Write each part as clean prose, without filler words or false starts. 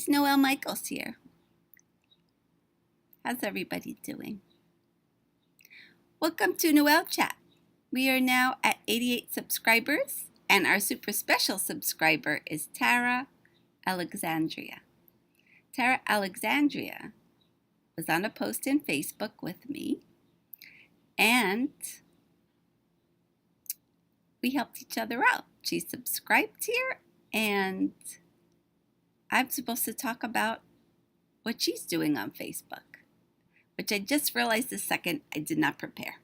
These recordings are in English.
guys, Noelle Michaels here. How's everybody doing? Welcome to Noelle Chat. We are now at 88 subscribers, and our super special subscriber is Tara Alexandria. Tara Alexandria was on a post in Facebook with me, and we helped each other out. She subscribed here, and I'm supposed to talk about what she's doing on Facebook, which I just realized the second I did not prepare.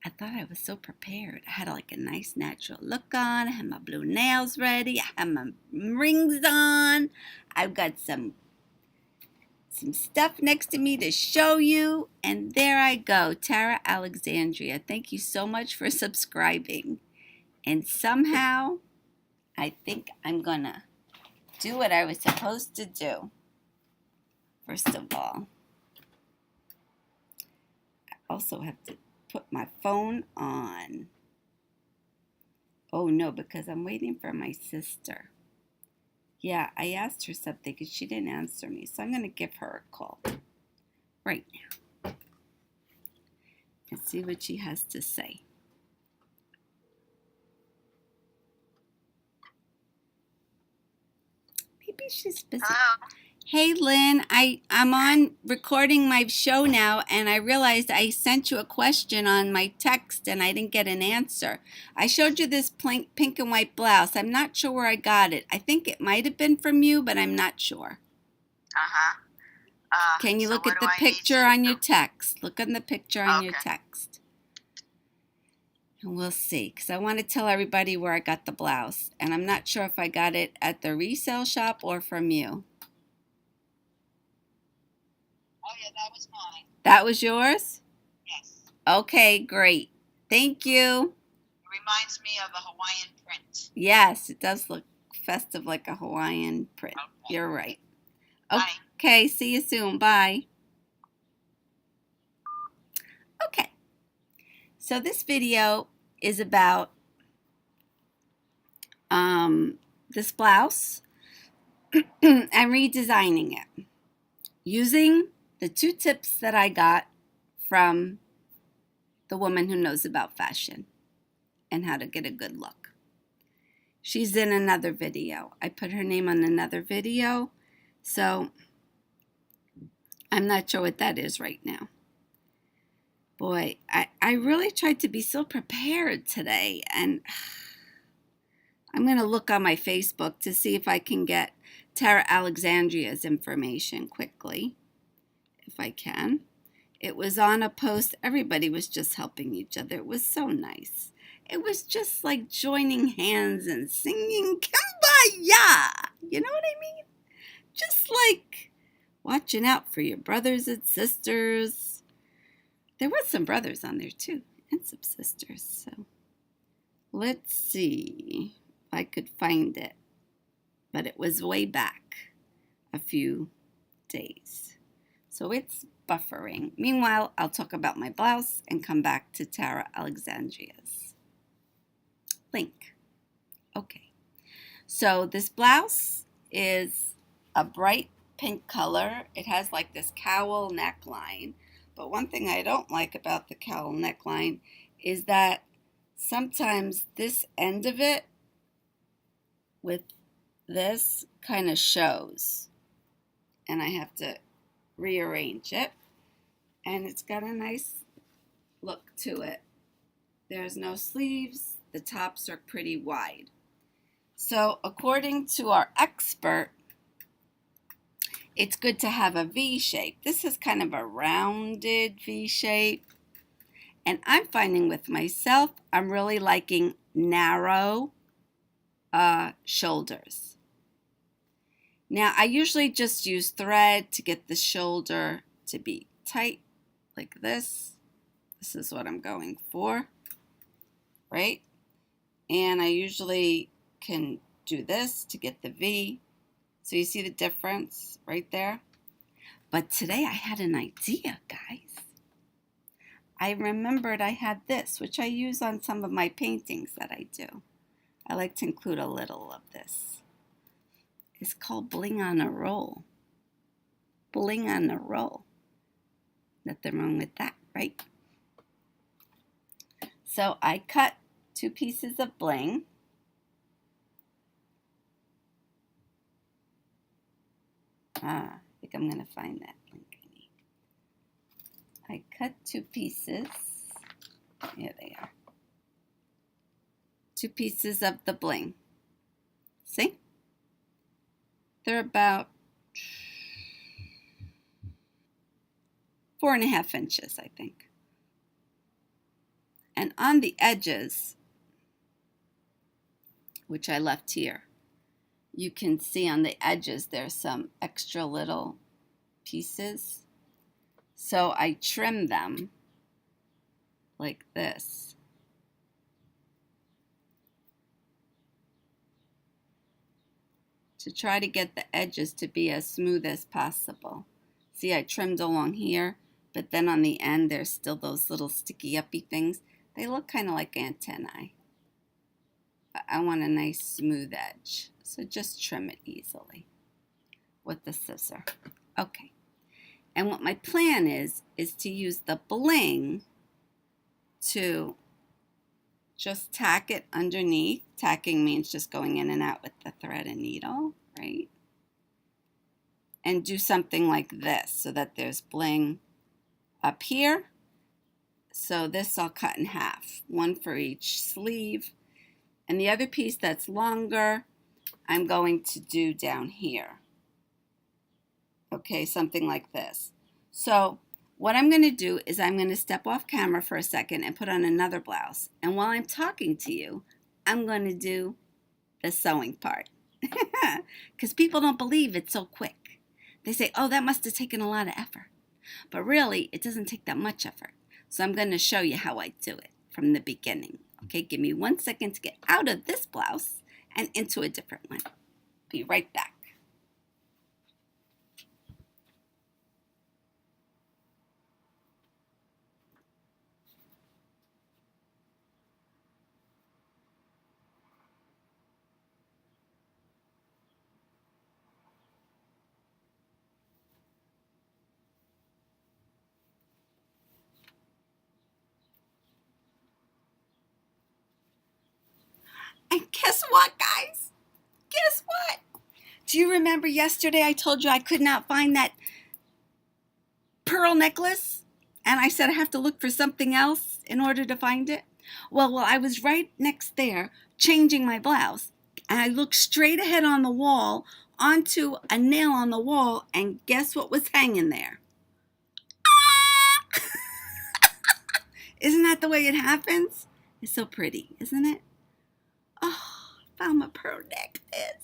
I thought I was so prepared. I had like a nice natural look on. I had my blue nails ready. I had my rings on. I've got some stuff next to me to show you. And there I go, Tara Alexandria. Thank you so much for subscribing. And somehow, I think I'm gonna do what I was supposed to do. First of all, I also have to put my phone on. Oh no, because I'm waiting for my sister. Yeah, I asked her something because she didn't answer me, so I'm going to give her a call right now and see what she has to say. Maybe she's busy. Hey Lynn, I'm on recording my show now, and I realized I sent you a question on my text and I didn't get an answer. I showed you this pink and white blouse. I'm not sure where I got it. I think it might have been from you, but I'm not sure. Can you look at the picture on your text? Look on the picture on your text. And we'll see, because I want to tell everybody where I got the blouse. And I'm not sure if I got it at the resale shop or from you. Oh, yeah, that was mine. That was yours? Yes. Okay, great. Thank you. It reminds me of a Hawaiian print. Yes, it does look festive like a Hawaiian print. Okay. You're right. Bye. Okay, see you soon. Bye. Okay, so this video is about this blouse and redesigning it using the 2 tips that I got from the woman who knows about fashion and how to get a good look. She's in another video. I put her name on another video, so I'm not sure what that is right now. Boy, I really tried to be so prepared today, and I'm going to look on my Facebook to see if I can get Tara Alexandria's information quickly, if I can. It was on a post. Everybody was just helping each other. It was so nice. It was just like joining hands and singing Kumbaya. You know what I mean? Just like watching out for your brothers and sisters. There were some brothers on there too, and some sisters. So let's see if I could find it. But it was way back a few days. So it's buffering. Meanwhile, I'll talk about my blouse and come back to Tara Alexandria's link. Okay. So this blouse is a bright pink color. It has like this cowl neckline. But one thing I don't like about the cowl neckline is that sometimes this end of it with this kind of shows. And I have to rearrange it. And it's got a nice look to it. There's no sleeves. The tops are pretty wide. So according to our expert, it's good to have a V shape. This is kind of a rounded V shape. And I'm finding with myself, I'm really liking narrow shoulders. Now, I usually just use thread to get the shoulder to be tight, like this. This is what I'm going for, right? And I usually can do this to get the V. So you see the difference right there? But today I had an idea, guys. I remembered I had this, which I use on some of my paintings that I do. I like to include a little of this. is called Bling on a Roll. Bling on a roll. Nothing wrong with that, right? So I cut 2 pieces of bling. I think I'm going to find that bling I need. I cut 2 pieces. Here they are. 2 pieces of the bling. See? They're about 4.5 inches, I think. And on the edges, which I left here, you can see on the edges there's some extra little pieces. So I trim them like this. To try to get the edges to be as smooth as possible. See, I trimmed along here, but then on the end there's still those little sticky uppy things. They look kind of like antennae. But I want a nice smooth edge, so just trim it easily with the scissor. Okay, and what my plan is to use the bling to just tack it underneath. Tacking means just going in and out with the thread and needle, right? And do something like this so that there's bling up here. So this I'll cut in half, one for each sleeve. And the other piece that's longer, I'm going to do down here. Okay, something like this. So what I'm going to do is I'm going to step off camera for a second and put on another blouse. And while I'm talking to you, I'm going to do the sewing part. Because people don't believe it's so quick. They say, oh, that must have taken a lot of effort. But really, it doesn't take that much effort. So I'm going to show you how I do it from the beginning. Okay, give me 1 second to get out of this blouse and into a different one. Be right back. And guess what, guys? Guess what? Do you remember yesterday I told you I could not find that pearl necklace? And I said I have to look for something else in order to find it? Well, I was right next there changing my blouse. And I looked straight ahead on the wall onto a nail on the wall. And guess what was hanging there? Isn't that the way it happens? It's so pretty, isn't it? Oh, found my pearl necklace.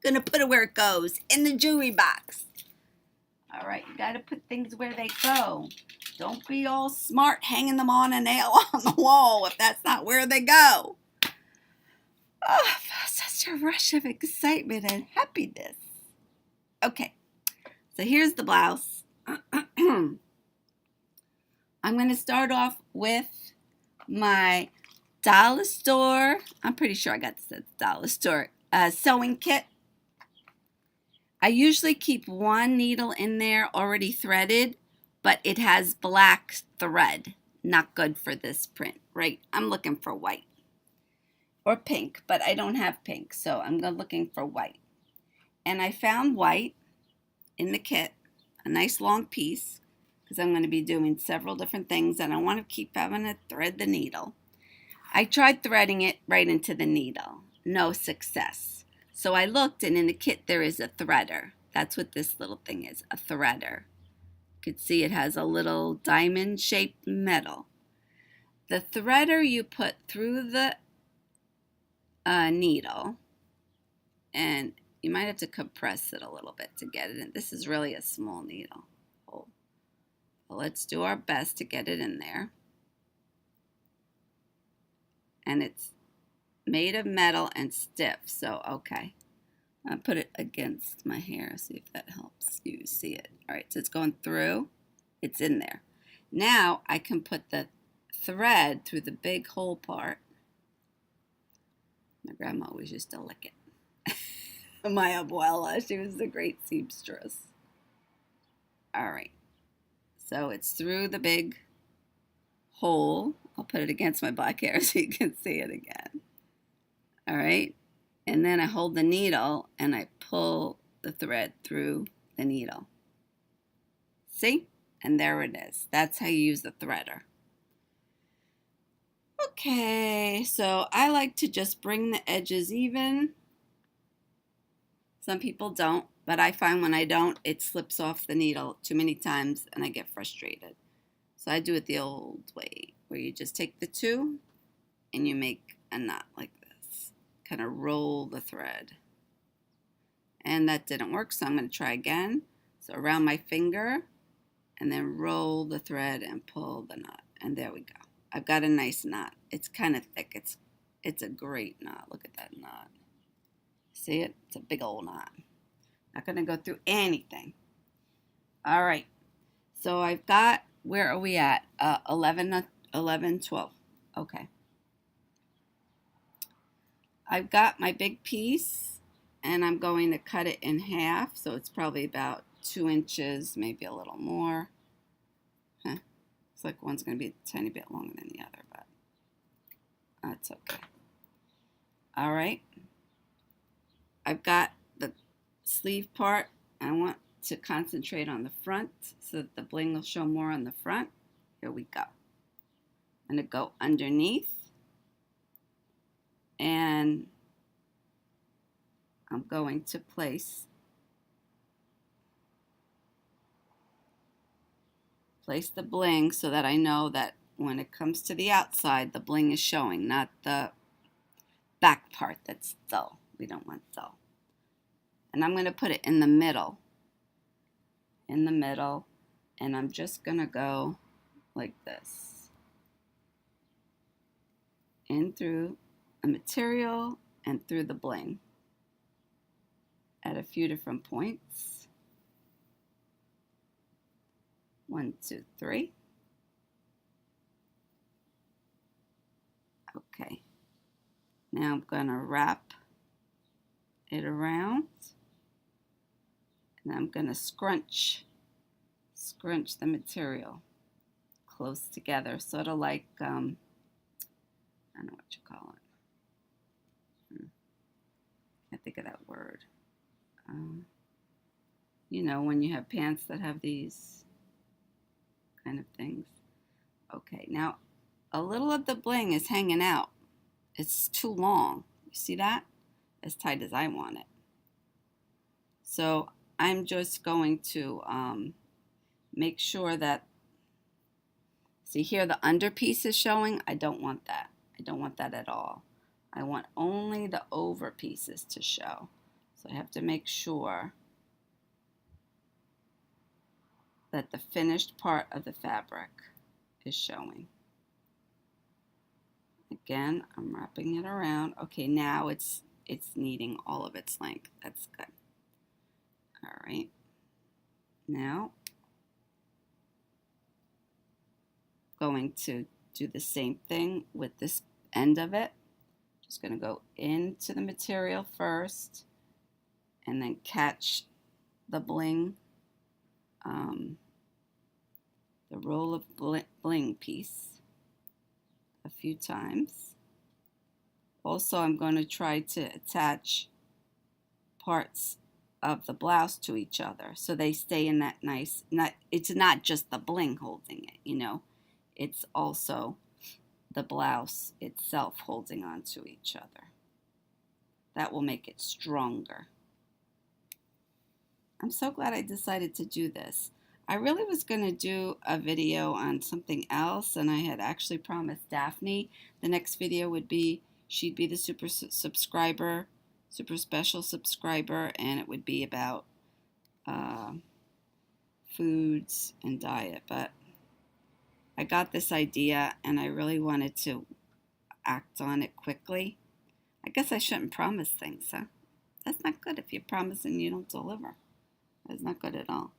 Gonna put it where it goes, in the jewelry box. All right, you gotta put things where they go. Don't be all smart hanging them on a nail on the wall if that's not where they go. Oh, such a rush of excitement and happiness. Okay, so here's the blouse. I'm gonna start off with my dollar store. I'm pretty sure I got this at the dollar store. Sewing kit. I usually keep one needle in there already threaded, but it has black thread. Not good for this print, right? I'm looking for white or pink, but I don't have pink, so I'm looking for white. And I found white in the kit, a nice long piece, because I'm going to be doing several different things, and I want to keep having to thread the needle. I tried threading it right into the needle. No success. So I looked, and in the kit there is a threader. That's what this little thing is, a threader. You can see it has a little diamond-shaped metal. The threader you put through the needle, and you might have to compress it a little bit to get it in. This is really a small needle. Well, let's do our best to get it in there. And it's made of metal and stiff, so okay. I'll put it against my hair, see if that helps you see it. All right, so it's going through. It's in there. Now I can put the thread through the big hole part. My grandma always used to lick it. My abuela, she was a great seamstress. All right, so it's through the big hole. I'll put it against my black hair so you can see it again. All right, and then I hold the needle and I pull the thread through the needle. See? And there it is. That's how you use the threader. Okay, so I like to just bring the edges even. Some people don't, but I find when I don't, it slips off the needle too many times and I get frustrated. So I do it the old way, where you just take the two and you make a knot like this. Kind of roll the thread. And that didn't work, so I'm going to try again. So around my finger, and then roll the thread and pull the knot. And there we go. I've got a nice knot. It's kind of thick. It's a great knot. Look at that knot. See it? It's a big old knot. Not going to go through anything. All right. So I've got, where are we at? 11, 12. Okay. I've got my big piece, and I'm going to cut it in half. So it's probably about 2 inches, maybe a little more. It's like one's going to be a tiny bit longer than the other, but that's okay. All right. I've got the sleeve part. I want to concentrate on the front so that the bling will show more on the front. Here we go. I'm going to go underneath, and I'm going to place the bling so that I know that when it comes to the outside, the bling is showing, not the back part that's dull. We don't want dull. And I'm going to put it in the middle. And I'm just going to go like this. In through the material and through the bling at a few different points. 1, 2, 3. Okay. Now I'm going to wrap it around, and I'm going to scrunch the material close together, sort of like, I don't know what you call it. Can't think of that word. You know, when you have pants that have these kind of things. Okay, now a little of the bling is hanging out. It's too long. You see that? As tight as I want it. So I'm just going to make sure that, see here, the under piece is showing. I don't want that. I don't want that at all. I want only the over pieces to show. So I have to make sure that the finished part of the fabric is showing. Again, I'm wrapping it around. Okay, now it's needing all of its length. That's good. All right. Now, going to do the same thing with this end of it. Just going to go into the material first and then catch the bling, the roll of bling piece a few times. Also, I'm going to try to attach parts of the blouse to each other so they stay in that nice, it's not just the bling holding it, you know, it's also the blouse itself holding on to each other. That will make it stronger. I'm so glad I decided to do this. I really was going to do a video on something else, and I had actually promised Daphne the next video would be, she'd be the super special subscriber, and it would be about foods and diet. But I got this idea, and I really wanted to act on it quickly. I guess I shouldn't promise things, huh? That's not good if you promise and you don't deliver. That's not good at all.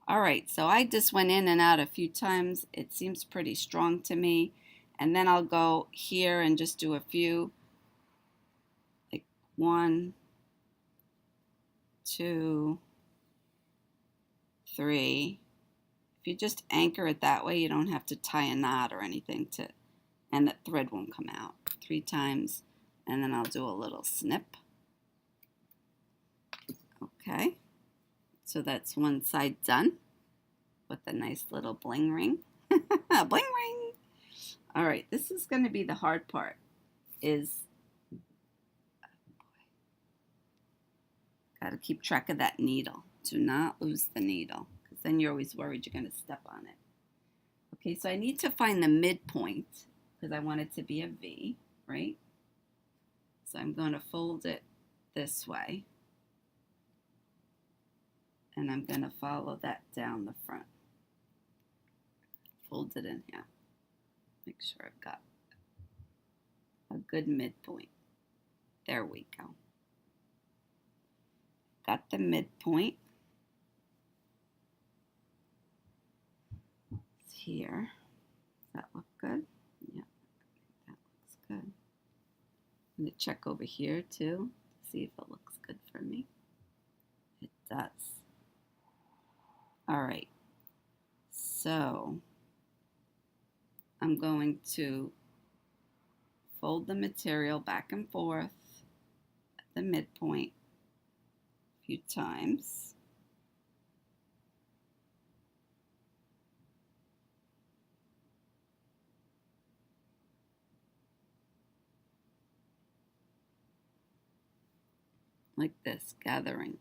All right, so I just went in and out a few times. It seems pretty strong to me. And then I'll go here and just do a few, like 1, 2, 3. If you just anchor it that way, you don't have to tie a knot or anything and the thread won't come out. 3 times, and then I'll do a little snip. Okay, so that's one side done with a nice little bling ring. Bling ring! All right, this is going to be the hard part, got to keep track of that needle. Do not lose the needle, because then you're always worried you're going to step on it. Okay, so I need to find the midpoint, because I want it to be a V, right? So I'm going to fold it this way, and I'm going to follow that down the front. Fold it in half. Make sure I've got a good midpoint. There we go. Got the midpoint. It's here. Does that look good? Yeah, that looks good. I'm going to check over here too, see if it looks good for me. It does. All right. So I'm going to fold the material back and forth at the midpoint a few times. Like this, gathering,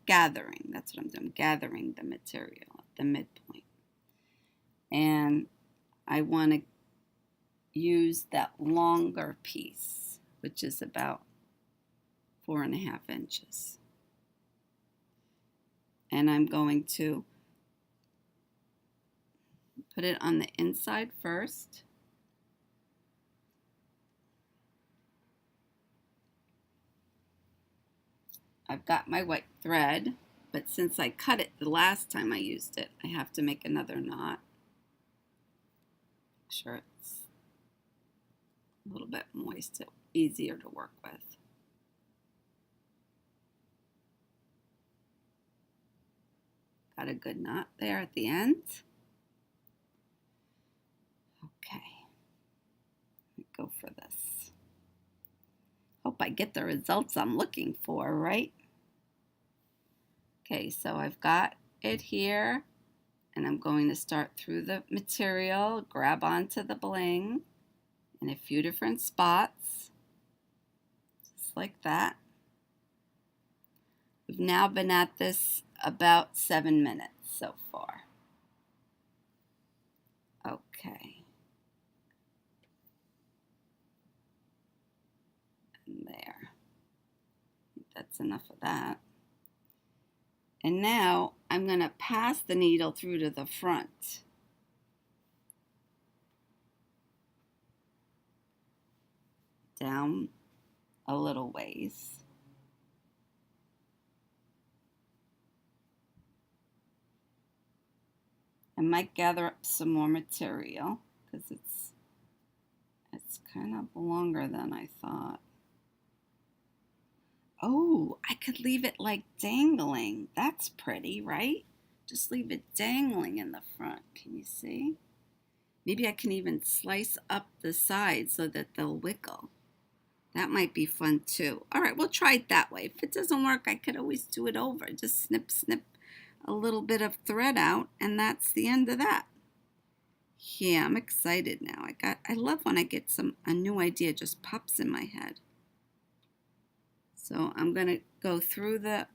that's what I'm doing, gathering the material at the midpoint. And I want to use that longer piece, which is about 4.5 inches. And I'm going to put it on the inside first. I've got my white thread, but since I cut it the last time I used it, I have to make another knot. Make sure it's a little bit moist, so easier to work with. Got a good knot there at the end. Okay, let me go for this. Hope I get the results I'm looking for, right? Okay, so I've got it here, and I'm going to start through the material, grab onto the bling in a few different spots, just like that. We've now been at this about 7 minutes so far. Okay. And there. I think that's enough of that. And now I'm going to pass the needle through to the front. Down a little ways. I might gather up some more material because it's kind of longer than I thought. Oh, I could leave it like dangling. That's pretty, right? Just leave it dangling in the front. Can you see? Maybe I can even slice up the sides so that they'll wiggle. That might be fun too. All right, we'll try it that way. If it doesn't work, I could always do it over. Just snip, snip a little bit of thread out, and that's the end of that. Yeah, I'm excited now. I love when I get a new idea just pops in my head. So I'm going to go through the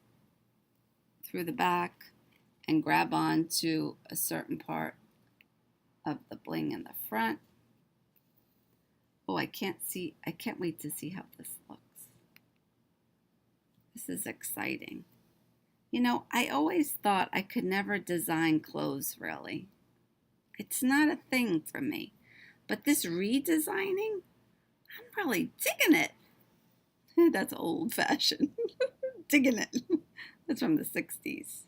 back and grab on to a certain part of the bling in the front. Oh, I can't wait to see how this looks. This is exciting. You know, I always thought I could never design clothes, really. It's not a thing for me. But this redesigning, I'm really digging it. That's old-fashioned. Digging it. That's from the 60s.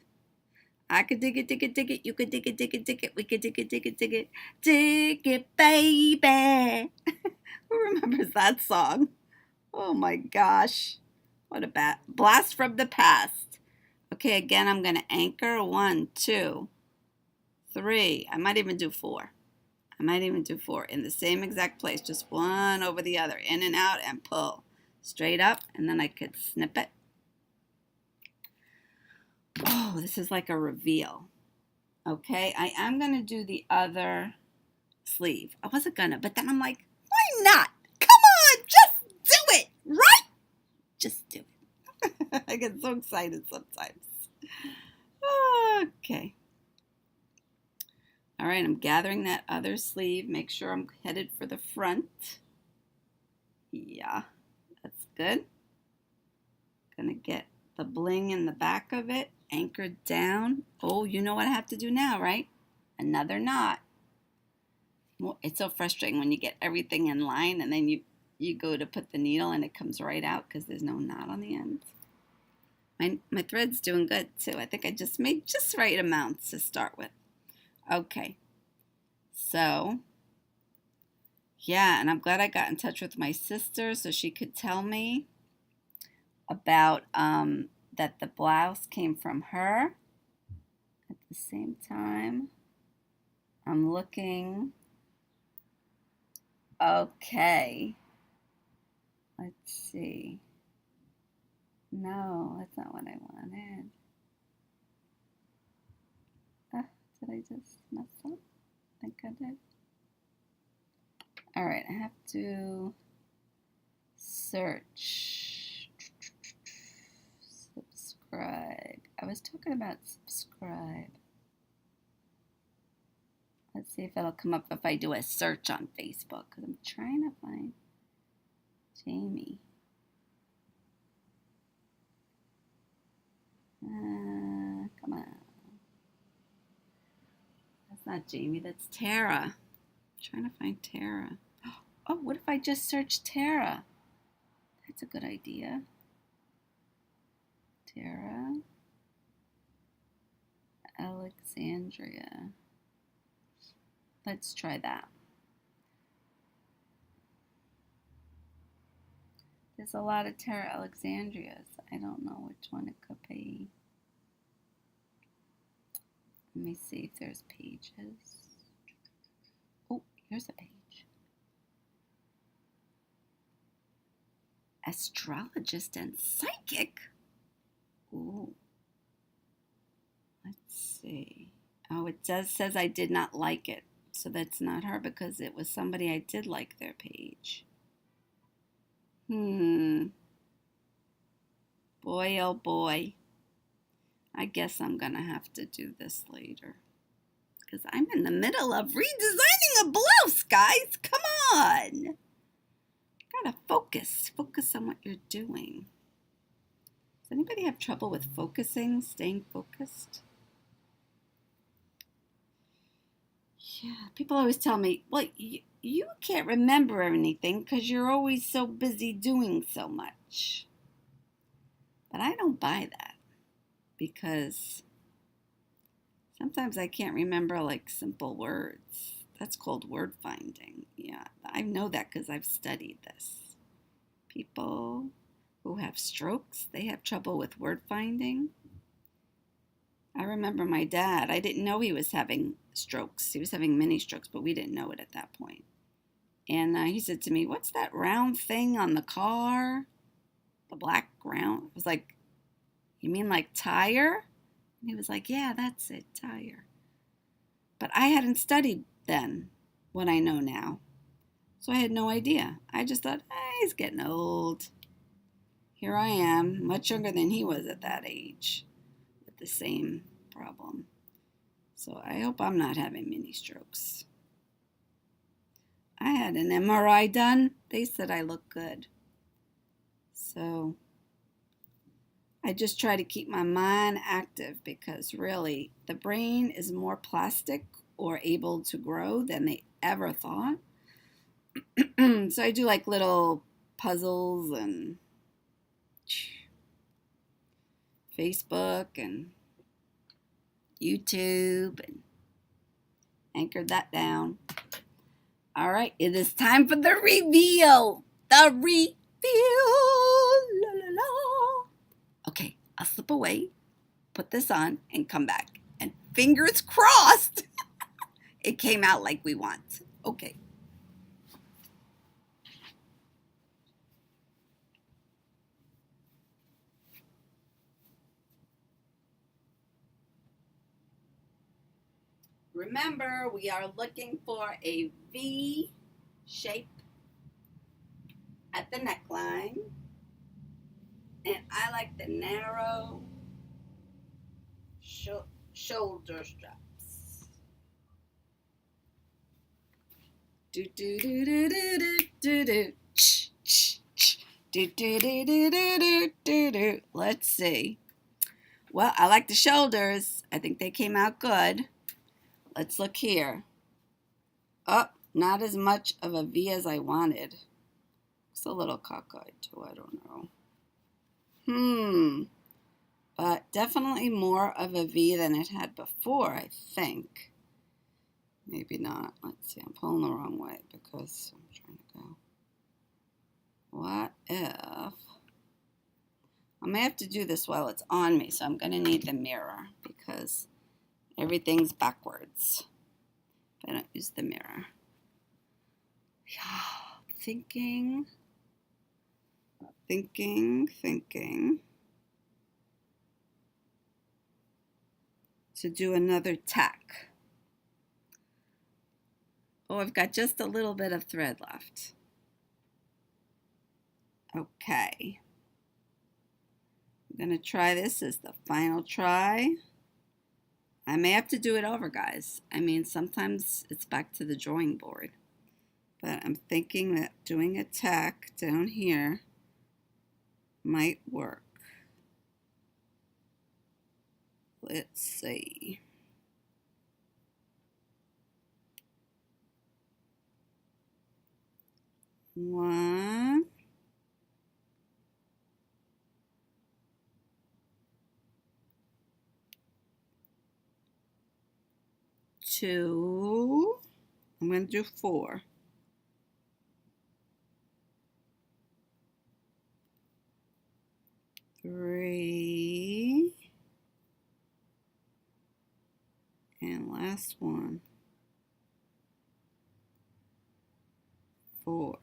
I could dig it, dig it, dig it. You could dig it, dig it, dig it. We could dig it, dig it, dig it. Dig it, baby. Who remembers that song? Oh my gosh. What a blast from the past. Okay, again, I'm going to anchor 1, 2, 3. I might even do 4. I might even do 4 in the same exact place, just one over the other, in and out and pull straight up, and then I could snip it. Oh, this is like a reveal. Okay, I am going to do the other sleeve. I wasn't going to, but then I'm like, why not? Come on, just do it, right? Just do it. I get so excited sometimes. Okay. All right, I'm gathering that other sleeve. Make sure I'm headed for the front. Yeah, that's good. Gonna get the bling in the back of it, anchored down. Oh, you know what I have to do now, right? Another knot. It's so frustrating when you get everything in line and then you go to put the needle and it comes right out because there's no knot on the end. My thread's doing good too. I think I just made just right amounts to start with. Okay, so yeah, and I'm glad I got in touch with my sister so she could tell me about that the blouse came from her. At the same time, I'm looking. Okay, let's see. No, that's not what I wanted. Did I just mess up? I think I did. All right, I have to search. Subscribe. I was talking about subscribe. Let's see if it'll come up if I do a search on Facebook, because I'm trying to find Jamie. Come on. That's not Jamie, that's Tara. I'm trying to find Tara. Oh, what if I just search Tara? That's a good idea. Tara Alexandria. Let's try that. There's a lot of Tara Alexandrias. I don't know which one it could be. Let me see if there's pages. Oh, here's a page. Astrologist and psychic? Ooh. Let's see. Oh, it says I did not like it. So that's not her because it was somebody I did like their page. Boy, oh boy. I guess I'm going to have to do this later. Because I'm in the middle of redesigning a blouse, guys. Come on. Gotta focus. Focus on what you're doing. Does anybody have trouble with focusing, staying focused? Yeah, people always tell me, well, you can't remember anything because you're always so busy doing so much. But I don't buy that because sometimes I can't remember like simple words. That's called word finding. Yeah, I know that because I've studied this. People who have strokes, they have trouble with word finding. I remember my dad, I didn't know he was having strokes. He was having mini strokes, but we didn't know it at that point. And he said to me, what's that round thing on the car? The black round? I was like, you mean like tire? And he was like, yeah, that's it, tire. But I hadn't studied then what I know now. So I had no idea. I just thought, he's getting old. Here I am, much younger than he was at that age, with the same problem. So I hope I'm not having mini strokes. I had an MRI done. They said I look good. So I just try to keep my mind active because really the brain is more plastic or able to grow than they ever thought. So I do like little puzzles and Facebook and YouTube and anchored that down. All right, it is time for the reveal. The reveal. La, la, la. Okay, I'll slip away put this on and come back. And fingers crossed, it came out like we want. Okay. Remember, we are looking for a V shape at the neckline. And I like the narrow shoulder straps. Do do do do do do do do do do do do do do. Let's see. Well, I like the shoulders. I think they came out good. Let's look here. Oh, not as much of a V as I wanted. It's a little cockeyed too. I don't know. But definitely more of a V than it had before, I think. Maybe not. Let's see. I'm pulling the wrong way because I'm trying to go. What if... I may have to do this while it's on me, so I'm going to need the mirror because everything's backwards if I don't use the mirror. Thinking. To do another tack. Oh, I've got just a little bit of thread left. Okay. I'm going to try this as the final try. I may have to do it over, guys. I mean, sometimes it's back to the drawing board. But I'm thinking that doing a tack down here might work. Let's see. One. Two. I'm going to do 4. 3. And last one. 4.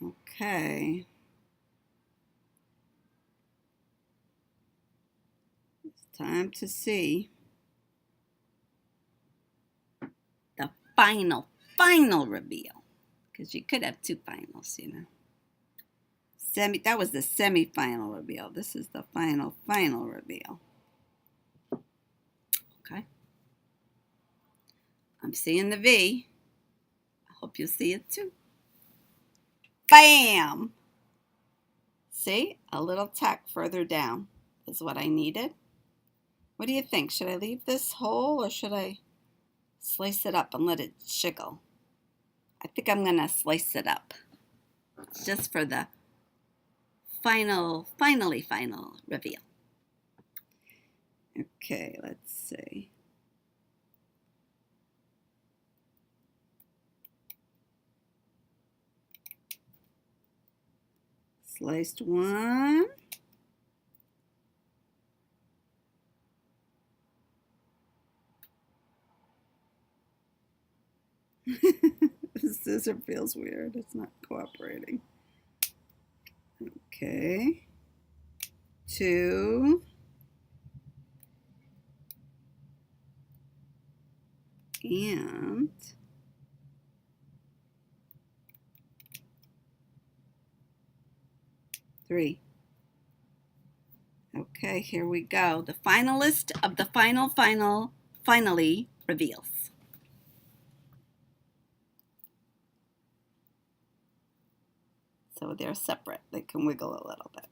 Okay. It's time to see the final reveal. Because you could have 2 finals, you know. That was the semi-final reveal. This is the final reveal. Okay. I'm seeing the V. I hope you'll see it too. Bam! See? A little tack further down is what I needed. What do you think? Should I leave this whole or should I slice it up and let it jiggle? I think I'm going to slice it up. Just for the final reveal. Okay, let's see. Sliced one. The scissor feels weird. It's not cooperating. Okay. 2. And 3. Okay, here we go. The finalist of the finally reveals. So they're separate. They can wiggle a little bit.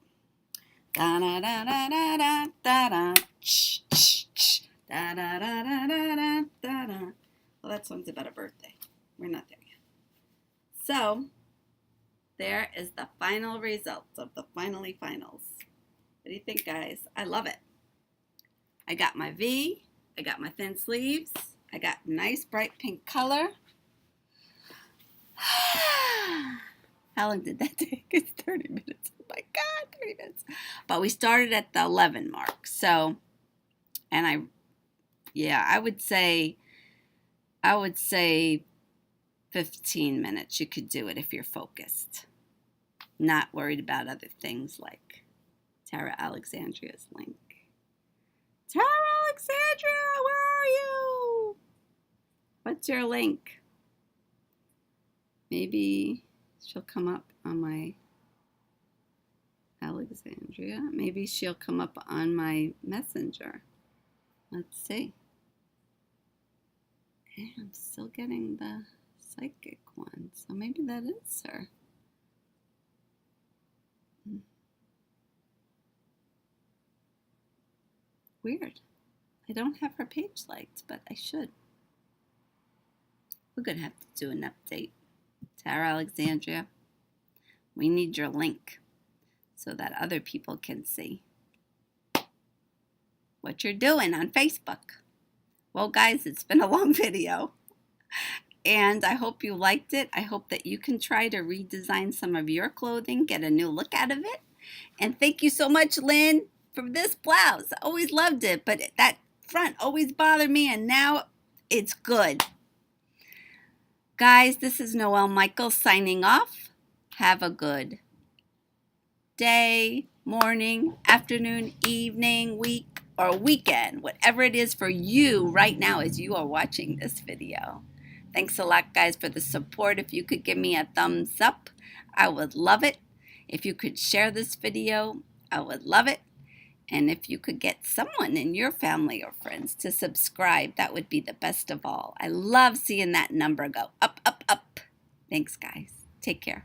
Da da da da da da da da. Da da da da da da da. Well, that song's about a birthday. We're not there yet. So there is the final result of the finals. What do you think, guys? I love it. I got my V. I got my thin sleeves. I got nice bright pink color. How long did that take? It's 30 minutes. my God, 30 minutes. But we started at the 11 mark. So, and I would say 15 minutes. You could do it if you're focused. Not worried about other things like Tara Alexandria's link. Tara Alexandria, where are you? What's your link? Maybe she'll come up on my Alexandria. Maybe she'll come up on my messenger. Let's see. Okay, I'm still getting the psychic one, so maybe that is her. Weird. I don't have her page liked, but I should. We're going to have to do an update. Tara Alexandria, we need your link so that other people can see what you're doing on Facebook. Well, guys, it's been a long video, and I hope you liked it. I hope that you can try to redesign some of your clothing, get a new look out of it. And thank you so much, Lynn, for this blouse. I always loved it, but that front always bothered me, and now it's good. Guys, this is Noelle Michaels signing off. Have a good day, morning, afternoon, evening, week, or weekend, whatever it is for you right now as you are watching this video. Thanks a lot, guys, for the support. If you could give me a thumbs up, I would love it. If you could share this video, I would love it. And if you could get someone in your family or friends to subscribe, that would be the best of all. I love seeing that number go up, up, up. Thanks, guys. Take care.